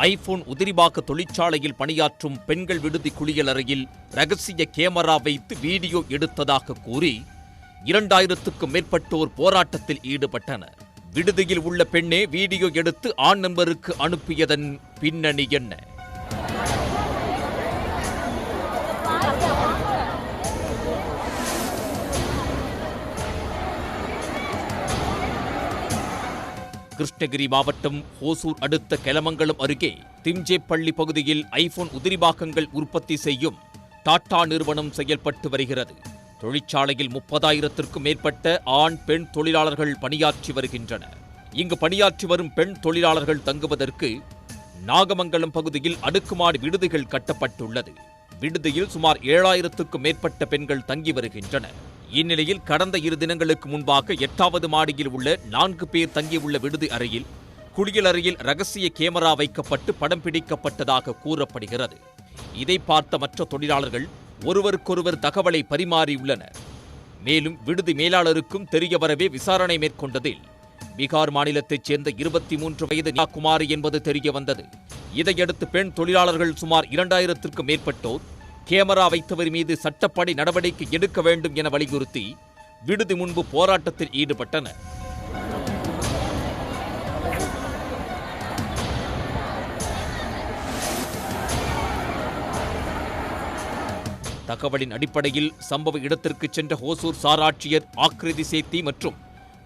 IPhone உதிரிபாக தொழிற்சாலையில் பணியாற்றும் பெண்கள் விடுதி குளியலறையில் ரகசிய கேமரா வைத்து வீடியோ எடுத்ததாக கூறி 2000க்கும் மேற்பட்டோர் போராட்டத்தில் ஈடுபட்டனர். விடுதியில் உள்ள பெண்ணே வீடியோ எடுத்து ஆண் நண்பருக்கு அனுப்பியதன் பின்னணி என்ன? கிருஷ்ணகிரி மாவட்டம் ஓசூர் அடுத்த கெலமங்கலம் அருகே திம்ஜேப்பள்ளி பகுதியில் ஐபோன் உதிரிபாகங்கள் உற்பத்தி செய்யும் டாடா நிறுவனம் செயல்பட்டு வருகிறது. தொழிற்சாலையில் 30,000க்கும் மேற்பட்ட ஆண் பெண் தொழிலாளர்கள் பணியாற்றி வருகின்றனர். இங்கு பணியாற்றி வரும் பெண் தொழிலாளர்கள் தங்குவதற்கு நாகமங்கலம் பகுதியில் அடுக்குமாடி விடுதிகள் கட்டப்பட்டுள்ளது. விடுதியில் சுமார் 7,000க்கும் மேற்பட்ட பெண்கள் தங்கி வருகின்றனர். இந்நிலையில் கடந்த 2 தினங்களுக்கு முன்பாக 8வது மாடியில் உள்ள 4 பேர் தங்கியுள்ள விடுதி அறையில் குளியலறையில் ரகசிய கேமரா வைக்கப்பட்டு படம் பிடிக்கப்பட்டதாக கூறப்படுகிறது. இதை பார்த்த மற்ற தொழிலாளர்கள் ஒருவருக்கொருவர் தகவலை பரிமாறியுள்ளனர். மேலும் விடுதி மேலாளருக்கும் தெரியவரவே விசாரணை மேற்கொண்டதில் பீகார் மாநிலத்தைச் சேர்ந்த 23 வயது குமாரி என்பது தெரியவந்தது. இதையடுத்து பெண் தொழிலாளர்கள் சுமார் 2000க்கும் மேற்பட்டோர் கேமரா வைத்தவர் மீது சட்டப்படி நடவடிக்கை எடுக்க வேண்டும் என வலியுறுத்தி விடுதி முன்பு போராட்டத்தில் ஈடுபட்டனர். தகவலின் அடிப்படையில் சம்பவ இடத்திற்கு சென்ற ஓசூர் சார் ஆட்சியர் ஆக்ரிதி சேத்தி மற்றும்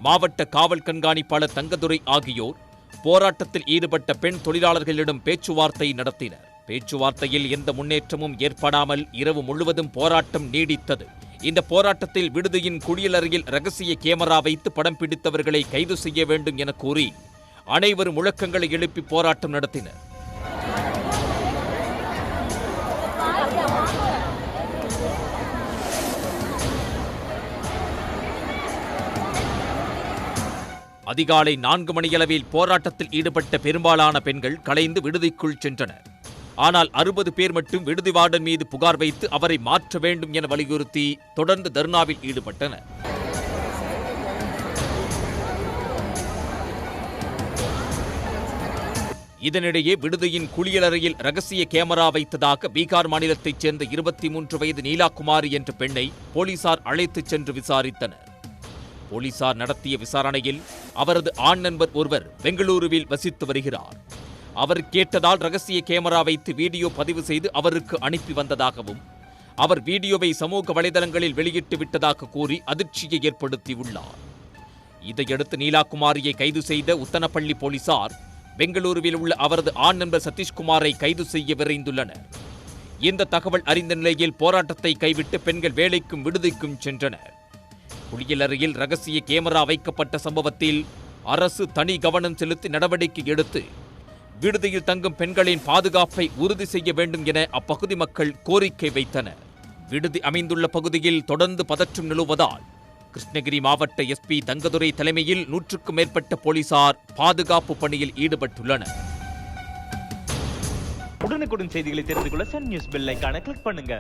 மாவட்ட காவல் கண்காணிப்பாளர் தங்கதுரை ஆகியோர் போராட்டத்தில் ஈடுபட்ட பெண் தொழிலாளர்களிடம் பேச்சுவார்த்தை நடத்தினர். பேச்சுவார்த்தையில் எந்த முன்னேற்றமும் ஏற்படாமல் இரவு முழுவதும் போராட்டம் நீடித்தது. இந்த போராட்டத்தில் விடுதியின் குளியலறையில் ரகசிய கேமரா வைத்து படம் பிடித்தவர்களை கைது செய்ய வேண்டும் என கூறி அனைவரும் முழக்கங்களை எழுப்பி போராட்டம் நடத்தினர். அதிகாலை 4 மணியளவில் போராட்டத்தில் ஈடுபட்ட பெரும்பாலான பெண்கள் கலைந்து விடுதிக்குள் சென்றனர். ஆனால் 60 பேர் மட்டும் விடுதி வார்டன் மீது புகார் வைத்து அவரை மாற்ற வேண்டும் என வலியுறுத்தி தொடர்ந்து தர்ணாவில் ஈடுபட்டனர். இதனிடையே விடுதியின் குளியலறையில் ரகசிய கேமரா வைத்ததாக பீகார் மாநிலத்தைச் சேர்ந்த 23 வயது நீலாகுமாரி என்ற பெண்ணை போலீசார் அழைத்துச் சென்று விசாரித்தனர். போலீசார் நடத்திய விசாரணையில் அவரது ஆண் நண்பர் ஒருவர் பெங்களூருவில் வசித்து வருகிறார். அவர் கேட்டதால் ரகசிய கேமரா வைத்து வீடியோ பதிவு செய்து அவருக்கு அனுப்பி வந்ததாகவும் அவர் வீடியோவை சமூக வலைதளங்களில் வெளியிட்டு விட்டதாக கூறி அதிர்ச்சியை ஏற்படுத்தியுள்ளார். இதையடுத்து நீலாகுமாரியை கைது செய்த உத்தனப்பள்ளி போலீசார் பெங்களூருவில் உள்ள அவரது ஆண் நண்பர் சதீஷ்குமாரை கைது செய்ய விரைந்துள்ளனர். இந்த தகவல் அறிந்த நிலையில் போராட்டத்தை கைவிட்டு பெண்கள் வேலைக்கும் விடுதிக்கும் சென்றனர். குளியலறையில் ரகசிய கேமரா வைக்கப்பட்ட சம்பவத்தில் அரசு தனி கவனம் செலுத்தி நடவடிக்கை எடுத்து விடுதியில் தங்கும் பெண்களின் பாதுகாப்பை உறுதி செய்ய வேண்டும் என அப்பகுதி மக்கள் கோரிக்கை வைத்தனர். விடுதி அமைந்துள்ள பகுதியில் தொடர்ந்து பதற்றம் நிலவுவதால் கிருஷ்ணகிரி மாவட்ட எஸ்பி தங்கதுரை தலைமையில் 100க்கும் மேற்பட்ட போலீசார் பாதுகாப்பு பணியில் ஈடுபட்டுள்ளனர். உடனுக்குடன் செய்திகளை தெரிந்து கொள்ள சன் நியூஸ் பெல் ஐகானை கிளிக் பண்ணுங்க.